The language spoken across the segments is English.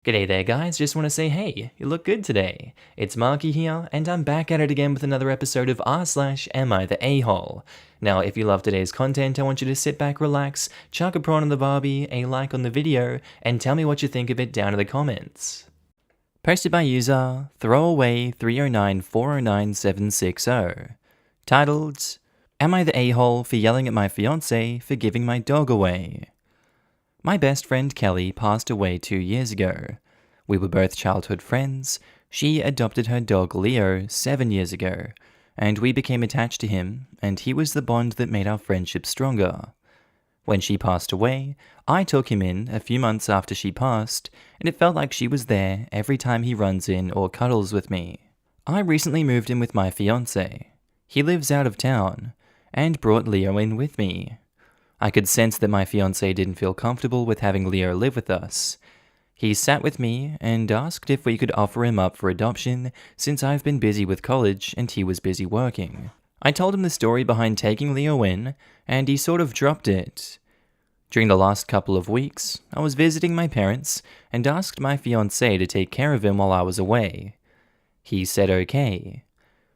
G'day there guys, just want to say hey, you look good today. It's Markee here, and I'm back at it again with another episode of r/Am I the A-hole. Now if you love today's content, I want you to sit back, relax, chuck a prawn on the barbie, a like on the video, and tell me what you think of it down in the comments. Posted by user throwaway30940970. Titled, Am I the A-hole for yelling at my fiance for giving my dog away? My best friend Kelly passed away 2 years ago. We were both childhood friends. She adopted her dog Leo 7 years ago, and we became attached to him, and he was the bond that made our friendship stronger. When she passed away, I took him in a few months after she passed, and it felt like she was there every time he runs in or cuddles with me. I recently moved in with my fiance. He lives out of town, and brought Leo in with me. I could sense that my fiancé didn't feel comfortable with having Leo live with us. He sat with me and asked if we could offer him up for adoption since I've been busy with college and he was busy working. I told him the story behind taking Leo in, and he sort of dropped it. During the last couple of weeks, I was visiting my parents and asked my fiancé to take care of him while I was away. He said okay.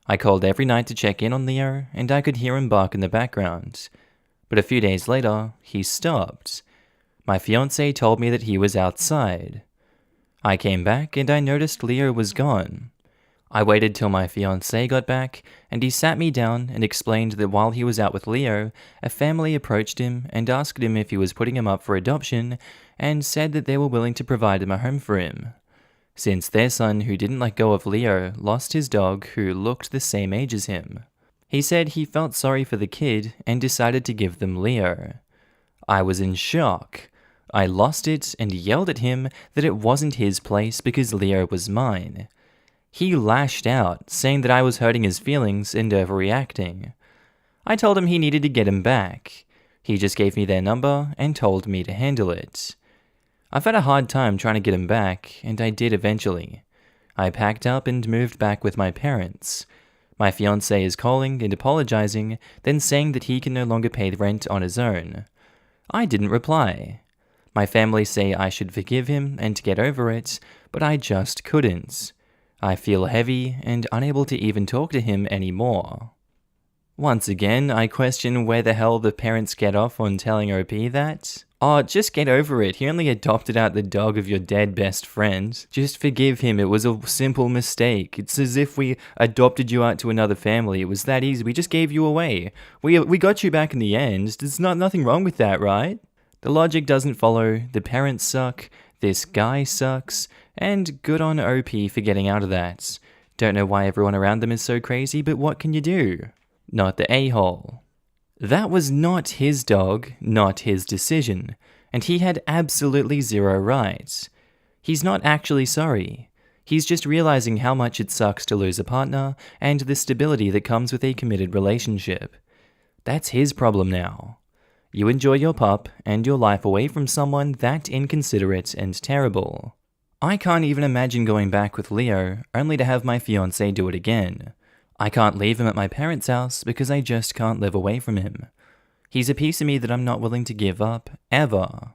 I called every night to check in on Leo, and I could hear him bark in the background. But a few days later, he stopped. My fiancé told me that he was outside. I came back and I noticed Leo was gone. I waited till my fiancé got back, and he sat me down and explained that while he was out with Leo, a family approached him and asked him if he was putting him up for adoption, and said that they were willing to provide him a home for him. Since their son, who didn't let go of Leo, lost his dog who looked the same age as him. He said he felt sorry for the kid and decided to give them Leo. I was in shock. I lost it and yelled at him that it wasn't his place because Leo was mine. He lashed out, saying that I was hurting his feelings and overreacting. I told him he needed to get him back. He just gave me their number and told me to handle it. I've had a hard time trying to get him back, and I did eventually. I packed up and moved back with my parents. My fiancé is calling and apologizing, then saying that he can no longer pay the rent on his own. I didn't reply. My family say I should forgive him and get over it, but I just couldn't. I feel heavy and unable to even talk to him anymore. Once again, I question where the hell the parents get off on telling OP that. Oh, just get over it. He only adopted out the dog of your dead best friend. Just forgive him. It was a simple mistake. It's as if we adopted you out to another family. It was that easy. We just gave you away. We got you back in the end. There's nothing wrong with that, right? The logic doesn't follow. The parents suck. This guy sucks. And good on OP for getting out of that. Don't know why everyone around them is so crazy, but what can you do? Not the a-hole. That was not his dog, not his decision, and he had absolutely zero rights. He's not actually sorry. He's just realizing how much it sucks to lose a partner and the stability that comes with a committed relationship. That's his problem now. You enjoy your pup and your life away from someone that inconsiderate and terrible. I can't even imagine going back with Leo only to have my fiancé do it again. I can't leave him at my parents' house because I just can't live away from him. He's a piece of me that I'm not willing to give up, ever.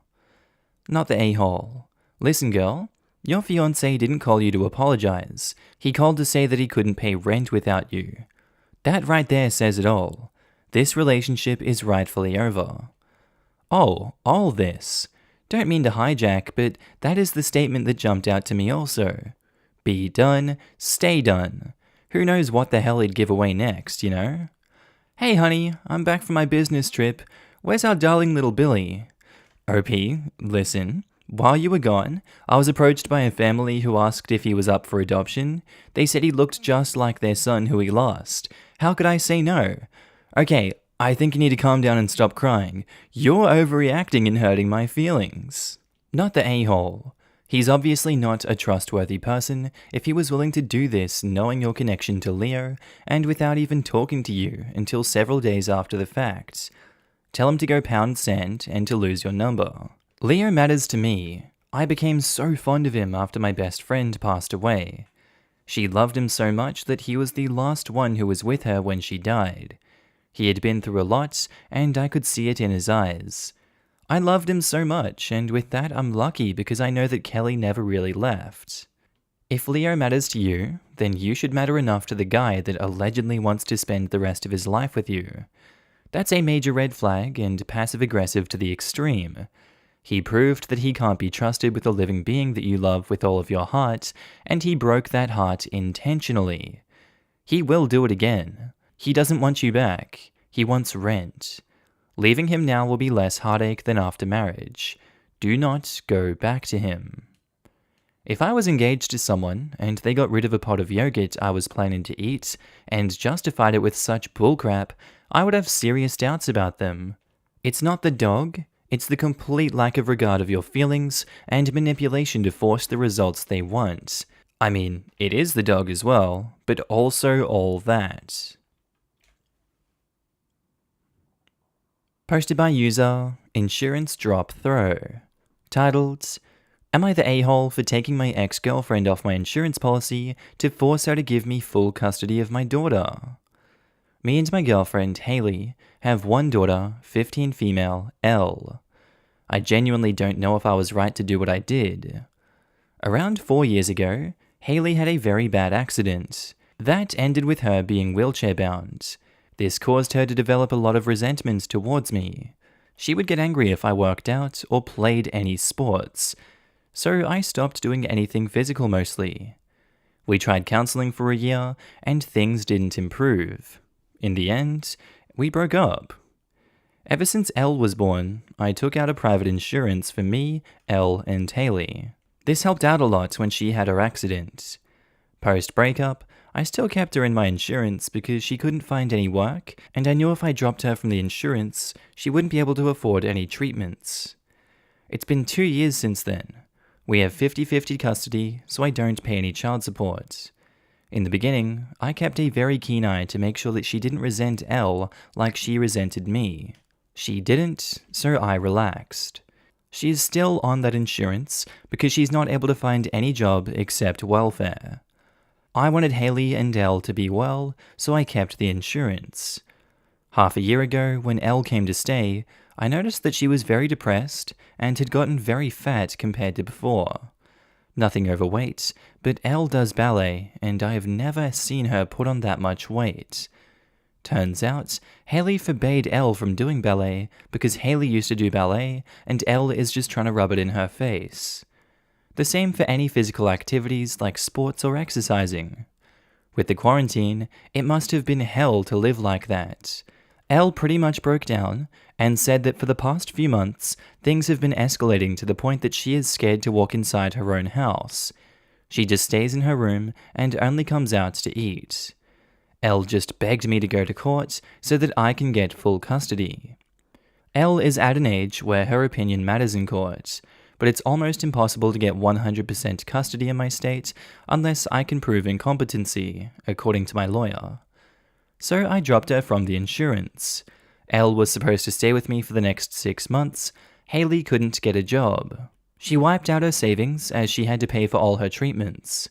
Not the a-hole. Listen, girl, your fiancé didn't call you to apologize. He called to say that he couldn't pay rent without you. That right there says it all. This relationship is rightfully over. Oh, all this. Don't mean to hijack, but that is the statement that jumped out to me also. Be done, stay done. Who knows what the hell he'd give away next, you know? Hey honey, I'm back from my business trip. Where's our darling little Billy? OP, listen. While you were gone, I was approached by a family who asked if he was up for adoption. They said he looked just like their son who he lost. How could I say no? Okay, I think you need to calm down and stop crying. You're overreacting and hurting my feelings. Not the a-hole. He's obviously not a trustworthy person if he was willing to do this knowing your connection to Leo and without even talking to you until several days after the fact. Tell him to go pound sand and to lose your number. Leo matters to me. I became so fond of him after my best friend passed away. She loved him so much that he was the last one who was with her when she died. He had been through a lot, and I could see it in his eyes. I loved him so much, and with that I'm lucky because I know that Kelly never really left. If Leo matters to you, then you should matter enough to the guy that allegedly wants to spend the rest of his life with you. That's a major red flag and passive-aggressive to the extreme. He proved that he can't be trusted with a living being that you love with all of your heart, and he broke that heart intentionally. He will do it again. He doesn't want you back. He wants rent. Leaving him now will be less heartache than after marriage. Do not go back to him. If I was engaged to someone, and they got rid of a pot of yogurt I was planning to eat, and justified it with such bullcrap, I would have serious doubts about them. It's not the dog, it's the complete lack of regard of your feelings, and manipulation to force the results they want. I mean, it is the dog as well, but also all that. Posted by user Insurance Drop Throw. Titled, Am I the a-hole for taking my ex-girlfriend off my insurance policy to force her to give me full custody of my daughter? Me and my girlfriend, Haley, have one daughter, 15 female, Elle. I genuinely don't know if I was right to do what I did. Around 4 years ago, Haley had a very bad accident. That ended with her being wheelchair-bound. This caused her to develop a lot of resentment towards me. She would get angry if I worked out or played any sports. So I stopped doing anything physical mostly. We tried counseling for a year, and things didn't improve. In the end, we broke up. Ever since Elle was born, I took out a private insurance for me, Elle, and Haley. This helped out a lot when she had her accident. Post-breakup, I still kept her in my insurance because she couldn't find any work, and I knew if I dropped her from the insurance, she wouldn't be able to afford any treatments. It's been 2 years since then. We have 50-50 custody, so I don't pay any child support. In the beginning, I kept a very keen eye to make sure that she didn't resent Elle like she resented me. She didn't, so I relaxed. She is still on that insurance because she's not able to find any job except welfare. I wanted Haley and Elle to be well, so I kept the insurance. Half a year ago, when Elle came to stay, I noticed that she was very depressed and had gotten very fat compared to before. Nothing overweight, but Elle does ballet, and I have never seen her put on that much weight. Turns out, Haley forbade Elle from doing ballet because Haley used to do ballet, and Elle is just trying to rub it in her face. The same for any physical activities like sports or exercising. With the quarantine, it must have been hell to live like that. Elle pretty much broke down and said that for the past few months, things have been escalating to the point that she is scared to walk inside her own house. She just stays in her room and only comes out to eat. Elle just begged me to go to court so that I can get full custody. Elle is at an age where her opinion matters in court, but it's almost impossible to get 100% custody in my state unless I can prove incompetency, according to my lawyer. So I dropped her from the insurance. Elle was supposed to stay with me for the next 6 months. Haley couldn't get a job. She wiped out her savings as she had to pay for all her treatments.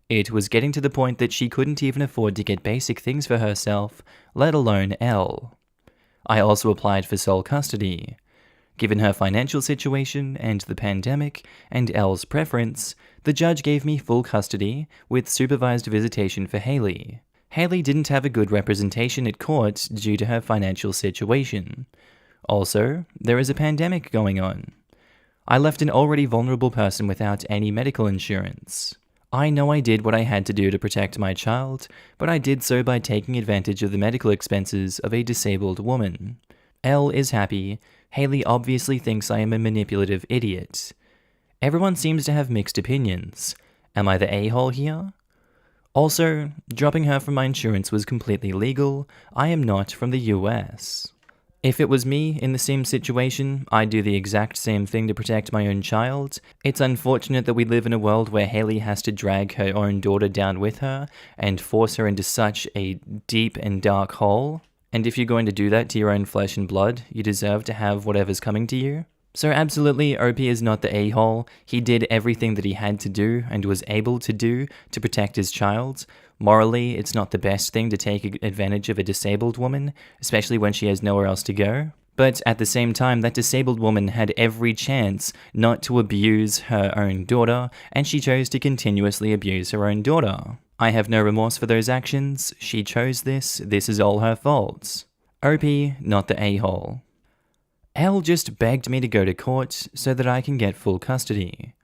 It was getting to the point that she couldn't even afford to get basic things for herself, let alone Elle. I also applied for sole custody. Given her financial situation and the pandemic and Elle's preference, the judge gave me full custody with supervised visitation for Haley. Haley didn't have a good representation at court due to her financial situation. Also, there is a pandemic going on. I left an already vulnerable person without any medical insurance. I know I did what I had to do to protect my child, but I did so by taking advantage of the medical expenses of a disabled woman. Elle is happy. Haley obviously thinks I am a manipulative idiot. Everyone seems to have mixed opinions. Am I the a-hole here? Also, dropping her from my insurance was completely legal. I am not from the US. If it was me in the same situation, I'd do the exact same thing to protect my own child. It's unfortunate that we live in a world where Haley has to drag her own daughter down with her and force her into such a deep and dark hole. And if you're going to do that to your own flesh and blood, you deserve to have whatever's coming to you. So absolutely, OP is not the a-hole. He did everything that he had to do and was able to do to protect his child. Morally, it's not the best thing to take advantage of a disabled woman, especially when she has nowhere else to go. But at the same time, that disabled woman had every chance not to abuse her own daughter, and she chose to continuously abuse her own daughter. I have no remorse for those actions. She chose this. This is all her fault. OP, not the a-hole. Elle just begged me to go to court so that I can get full custody.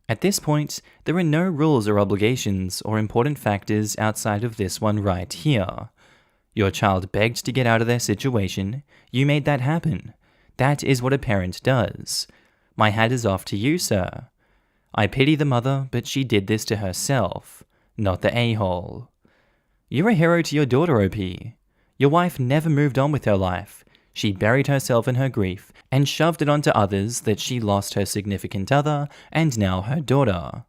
At this point, there are no rules or obligations or important factors outside of this one right here. Your child begged to get out of their situation. You made that happen. That is what a parent does. My hat is off to you, sir. I pity the mother, but she did this to herself, not the a-hole. You're a hero to your daughter, OP. Your wife never moved on with her life. She buried herself in her grief and shoved it onto others that she lost her significant other and now her daughter.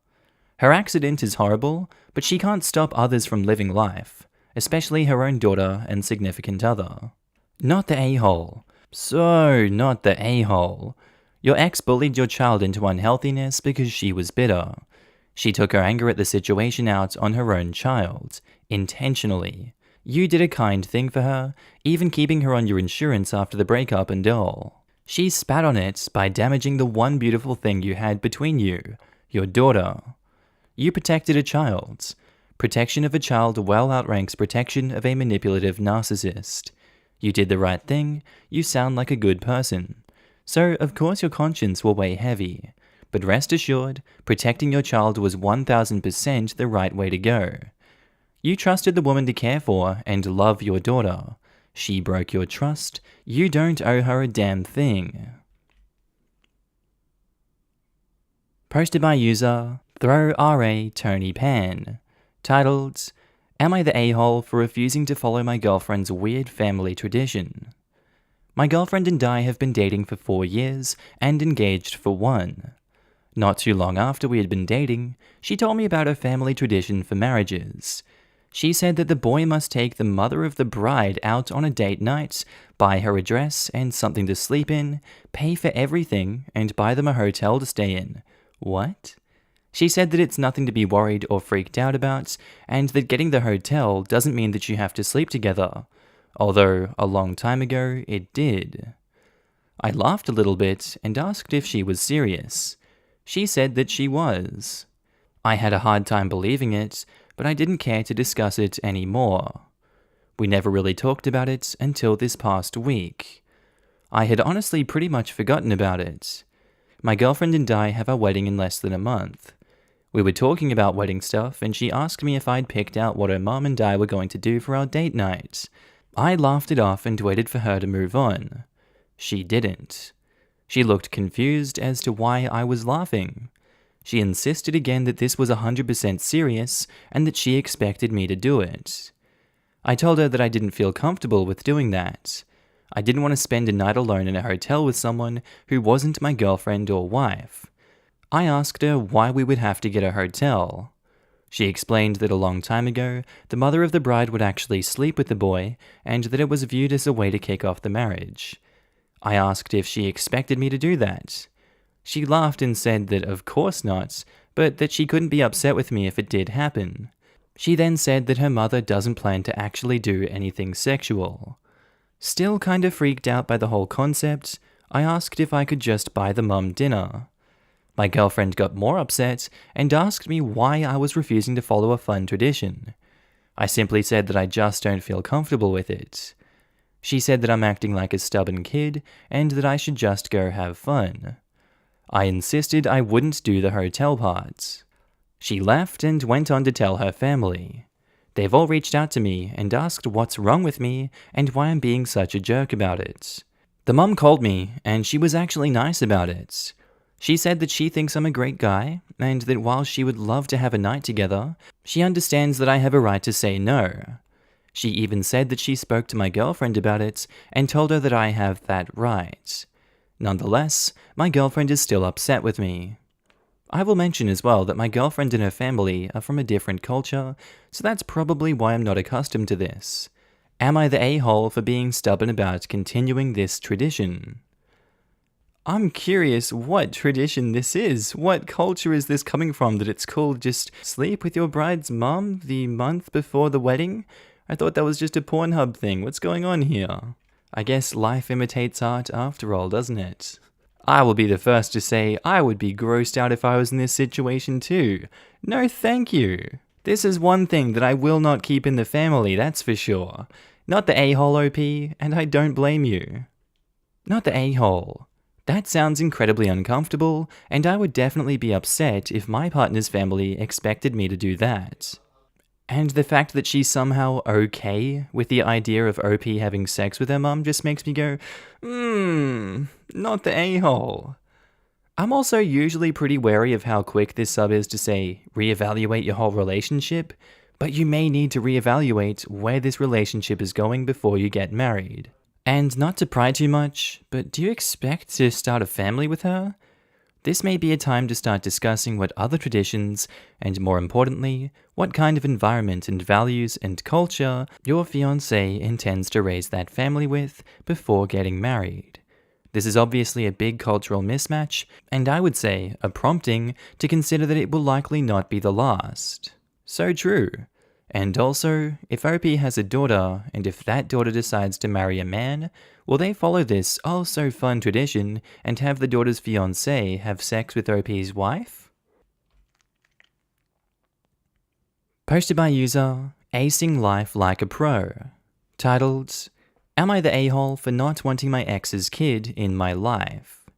Her accident is horrible, but she can't stop others from living life, especially her own daughter and significant other. Not the a-hole. So not the a-hole. Your ex bullied your child into unhealthiness because she was bitter. She took her anger at the situation out on her own child, intentionally. You did a kind thing for her, even keeping her on your insurance after the breakup and all. She spat on it by damaging the one beautiful thing you had between you, your daughter. You protected a child. Protection of a child well outranks protection of a manipulative narcissist. You did the right thing. You sound like a good person. So, of course your conscience will weigh heavy. But rest assured, protecting your child was 1000% the right way to go. You trusted the woman to care for and love your daughter. She broke your trust. You don't owe her a damn thing. Posted by user ThrowRA titled, Am I the a-hole for refusing to follow my girlfriend's weird family tradition? My girlfriend and I have been dating for 4 years and engaged for 1. Not too long after we had been dating, she told me about her family tradition for marriages. She said that the boy must take the mother of the bride out on a date night, buy her a dress and something to sleep in, pay for everything, and buy them a hotel to stay in. What? She said that it's nothing to be worried or freaked out about, and that getting the hotel doesn't mean that you have to sleep together. Although, a long time ago, it did. I laughed a little bit and asked if she was serious. She said that she was. I had a hard time believing it, but I didn't care to discuss it anymore. We never really talked about it until this past week. I had honestly pretty much forgotten about it. My girlfriend and I have our wedding in less than a month. We were talking about wedding stuff, and she asked me if I'd picked out what her mom and I were going to do for our date night. I laughed it off and waited for her to move on. She didn't. She looked confused as to why I was laughing. She insisted again that this was 100% serious and that she expected me to do it. I told her that I didn't feel comfortable with doing that. I didn't want to spend a night alone in a hotel with someone who wasn't my girlfriend or wife. I asked her why we would have to get a hotel. She explained that a long time ago, the mother of the bride would actually sleep with the boy and that it was viewed as a way to kick off the marriage. I asked if she expected me to do that. She laughed and said that of course not, but that she couldn't be upset with me if it did happen. She then said that her mother doesn't plan to actually do anything sexual. Still kind of freaked out by the whole concept, I asked if I could just buy the mum dinner. My girlfriend got more upset and asked me why I was refusing to follow a fun tradition. I simply said that I just don't feel comfortable with it. She said that I'm acting like a stubborn kid and that I should just go have fun. I insisted I wouldn't do the hotel part. She left and went on to tell her family. They've all reached out to me and asked what's wrong with me and why I'm being such a jerk about it. The mum called me and she was actually nice about it. She said that she thinks I'm a great guy and that while she would love to have a night together, she understands that I have a right to say no. She even said that she spoke to my girlfriend about it and told her that I have that right. Nonetheless, my girlfriend is still upset with me. I will mention as well that my girlfriend and her family are from a different culture, so that's probably why I'm not accustomed to this. Am I the a-hole for being stubborn about continuing this tradition? I'm curious what tradition this is. What culture is this coming from that it's called just sleep with your bride's mum the month before the wedding? I thought that was just a Pornhub thing. What's going on here? I guess life imitates art after all, doesn't it? I will be the first to say I would be grossed out if I was in this situation too. No thank you. This is one thing that I will not keep in the family, that's for sure. Not the a-hole OP, and I don't blame you. Not the a-hole. That sounds incredibly uncomfortable, and I would definitely be upset if my partner's family expected me to do that. And the fact that she's somehow okay with the idea of OP having sex with her mum just makes me go, not the a-hole. I'm also usually pretty wary of how quick this sub is to say, reevaluate your whole relationship, but you may need to reevaluate where this relationship is going before you get married. And not to pry too much, but do you expect to start a family with her? This may be a time to start discussing what other traditions, and more importantly, what kind of environment and values and culture your fiancé intends to raise that family with before getting married. This is obviously a big cultural mismatch, and I would say a prompting to consider that it will likely not be the last. So true. And also, if OP has a daughter, and if that daughter decides to marry a man, will they follow this oh-so-fun tradition and have the daughter's fiancé have sex with OP's wife? Posted by user Acing Life Like a Pro. Titled, Am I the a-hole for not wanting my ex's kid in my life?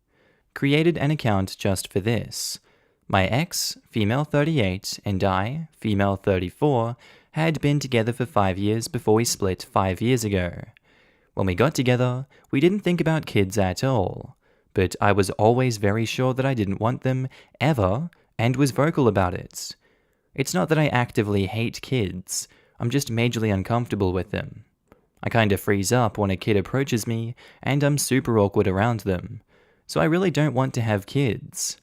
Created an account just for this. My ex, female 38, and I, female 34, had been together for 5 years before we split 5 years ago. When we got together, we didn't think about kids at all, but I was always very sure that I didn't want them, ever, and was vocal about it. It's not that I actively hate kids, I'm just majorly uncomfortable with them. I kinda freeze up when a kid approaches me, and I'm super awkward around them, so I really don't want to have kids.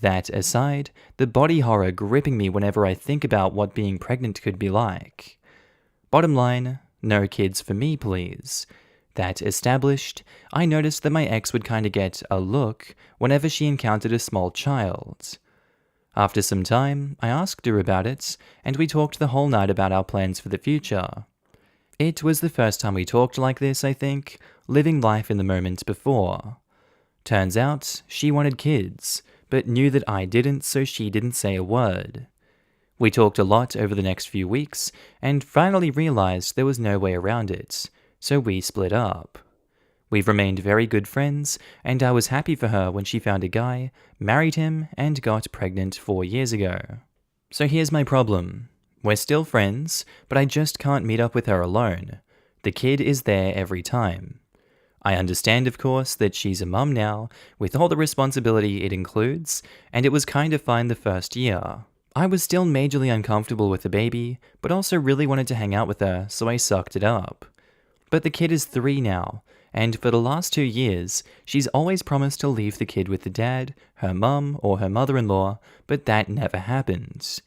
That aside, the body horror gripping me whenever I think about what being pregnant could be like. Bottom line, no kids for me, please. That established, I noticed that my ex would kinda get a look whenever she encountered a small child. After some time, I asked her about it, and we talked the whole night about our plans for the future. It was the first time we talked like this, I think, living life in the moment before. Turns out, she wanted kids, but knew that I didn't, so she didn't say a word. We talked a lot over the next few weeks, and finally realized there was no way around it, so we split up. We've remained very good friends, and I was happy for her when she found a guy, married him, and got pregnant 4 years ago. So here's my problem. We're still friends, but I just can't meet up with her alone. The kid is there every time. I understand, of course, that she's a mum now, with all the responsibility it includes, and it was kind of fine the first year. I was still majorly uncomfortable with the baby, but also really wanted to hang out with her, so I sucked it up. But the kid is 3 now, and for the last 2 years, she's always promised to leave the kid with the dad, her mum, or her mother-in-law, but that never happened.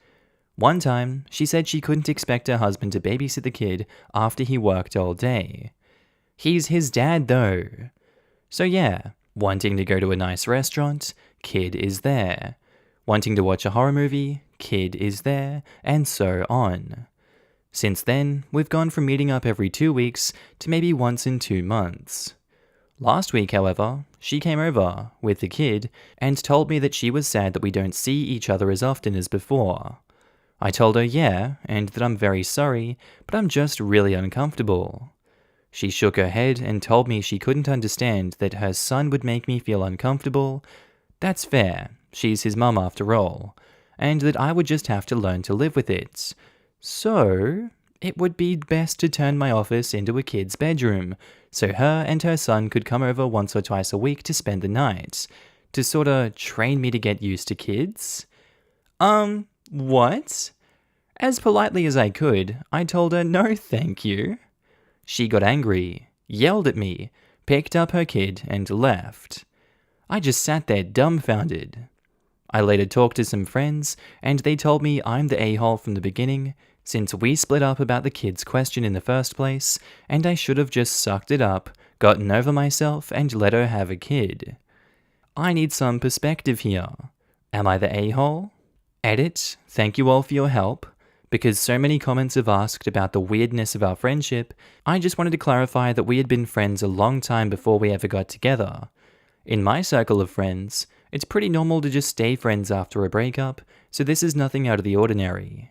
One time, she said she couldn't expect her husband to babysit the kid after he worked all day. He's his dad though. So yeah, wanting to go to a nice restaurant, kid is there. Wanting to watch a horror movie, kid is there, and so on. Since then, we've gone from meeting up every 2 weeks to maybe once in 2 months. Last week, however, she came over with the kid and told me that she was sad that we don't see each other as often as before. I told her yeah, and that I'm very sorry, but I'm just really uncomfortable. She shook her head and told me she couldn't understand that her son would make me feel uncomfortable. That's fair, she's his mum after all, and that I would just have to learn to live with it. So, it would be best to turn my office into a kid's bedroom, so her and her son could come over once or twice a week to spend the night, to sorta train me to get used to kids. What? As politely as I could, I told her no thank you. She got angry, yelled at me, picked up her kid, and left. I just sat there dumbfounded. I later talked to some friends, and they told me I'm the a-hole from the beginning, since we split up about the kid's question in the first place, and I should have just sucked it up, gotten over myself, and let her have a kid. I need some perspective here. Am I the a-hole? Edit, thank you all for your help. Because so many comments have asked about the weirdness of our friendship, I just wanted to clarify that we had been friends a long time before we ever got together. In my circle of friends, it's pretty normal to just stay friends after a breakup, so this is nothing out of the ordinary.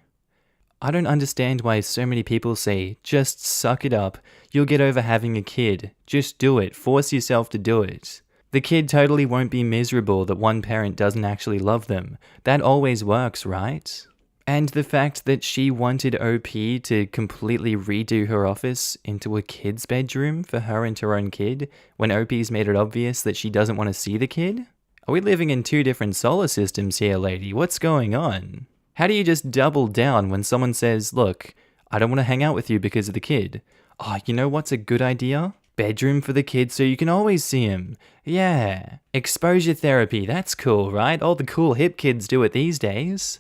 I don't understand why so many people say, just suck it up, you'll get over having a kid, just do it, force yourself to do it. The kid totally won't be miserable that one parent doesn't actually love them, that always works, right? And the fact that she wanted OP to completely redo her office into a kid's bedroom for her and her own kid, when OP's made it obvious that she doesn't want to see the kid? Are we living in two different solar systems here, lady? What's going on? How do you just double down when someone says, look, I don't want to hang out with you because of the kid? Oh, you know what's a good idea? Bedroom for the kid so you can always see him. Yeah. Exposure therapy, that's cool, right? All the cool hip kids do it these days.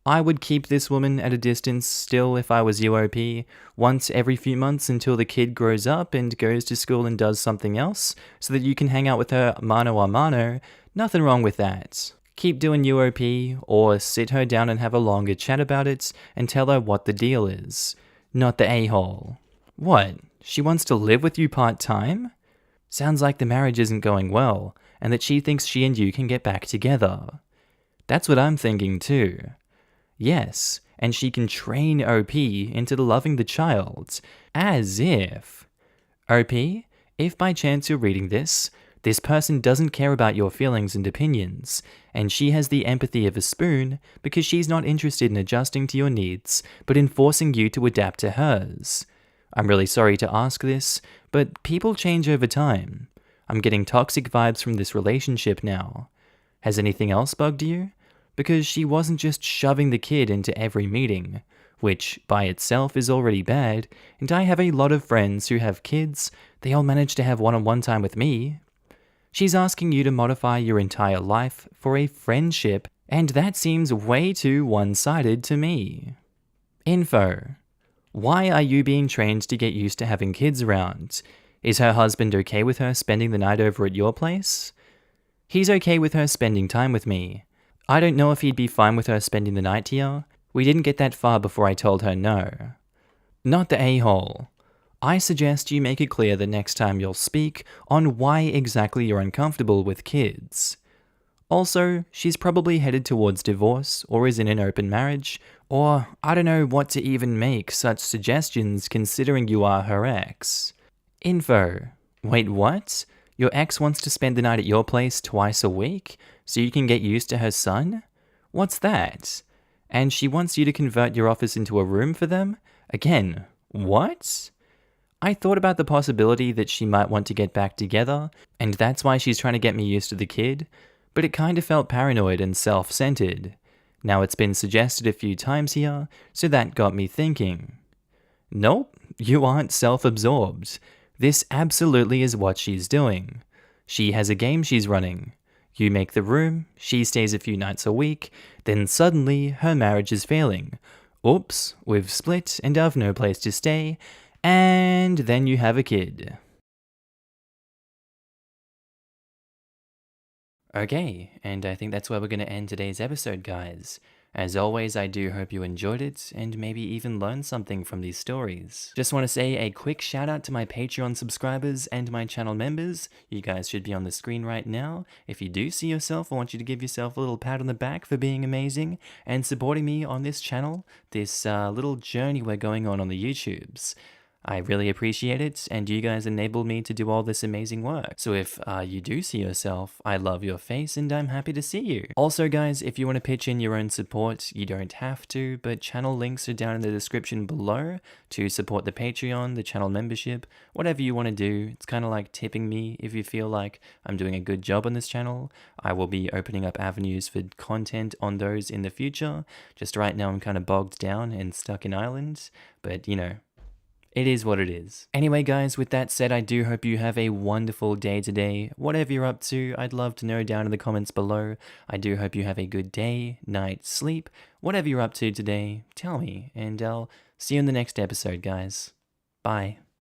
I would keep this woman at a distance still if I was UOP, once every few months until the kid grows up and goes to school and does something else, so that you can hang out with her mano a mano. Nothing wrong with that. Keep doing UOP, or sit her down and have a longer chat about it, and tell her what the deal is. Not the a-hole. What? She wants to live with you part-time? Sounds like the marriage isn't going well, and that she thinks she and you can get back together. That's what I'm thinking too. Yes, and she can train OP into loving the child. As if. OP, if by chance you're reading this person doesn't care about your feelings and opinions, and she has the empathy of a spoon because she's not interested in adjusting to your needs, but in forcing you to adapt to hers. I'm really sorry to ask this, but people change over time. I'm getting toxic vibes from this relationship now. Has anything else bugged you? Because she wasn't just shoving the kid into every meeting, which by itself is already bad, and I have a lot of friends who have kids, they all manage to have one-on-one time with me. She's asking you to modify your entire life for a friendship, and that seems way too one-sided to me. Info. Why are you being trained to get used to having kids around? Is her husband okay with her spending the night over at your place? He's okay with her spending time with me. I don't know if he'd be fine with her spending the night here. We didn't get that far before I told her no. Not the a-hole. I suggest you make it clear the next time you'll speak on why exactly you're uncomfortable with kids. Also, she's probably headed towards divorce or is in an open marriage, or I don't know what to even make such suggestions considering you are her ex. Info. Wait, what? Your ex wants to spend the night at your place twice a week, so you can get used to her son? What's that? And she wants you to convert your office into a room for them? Again, what? I thought about the possibility that she might want to get back together, and that's why she's trying to get me used to the kid, but it kind of felt paranoid and self-centered. Now it's been suggested a few times here, so that got me thinking. Nope, you aren't self-absorbed. This absolutely is what she's doing. She has a game she's running. You make the room, she stays a few nights a week, then suddenly her marriage is failing. Oops, we've split and I've no place to stay, and then you have a kid. Okay, and I think that's where we're going to end today's episode, guys. As always, I do hope you enjoyed it, and maybe even learned something from these stories. Just want to say a quick shout out to my Patreon subscribers and my channel members. You guys should be on the screen right now. If you do see yourself, I want you to give yourself a little pat on the back for being amazing and supporting me on this channel, this little journey we're going on the YouTubes. I really appreciate it, and you guys enabled me to do all this amazing work. So if you do see yourself, I love your face and I'm happy to see you. Also guys, if you want to pitch in your own support, you don't have to, but channel links are down in the description below to support the Patreon, the channel membership, whatever you want to do. It's kind of like tipping me if you feel like I'm doing a good job on this channel. I will be opening up avenues for content on those in the future. Just right now I'm kind of bogged down and stuck in Ireland, but you know, it is what it is. Anyway guys, with that said, I do hope you have a wonderful day today. Whatever you're up to, I'd love to know down in the comments below. I do hope you have a good day, night, sleep. Whatever you're up to today, tell me, and I'll see you in the next episode, guys. Bye.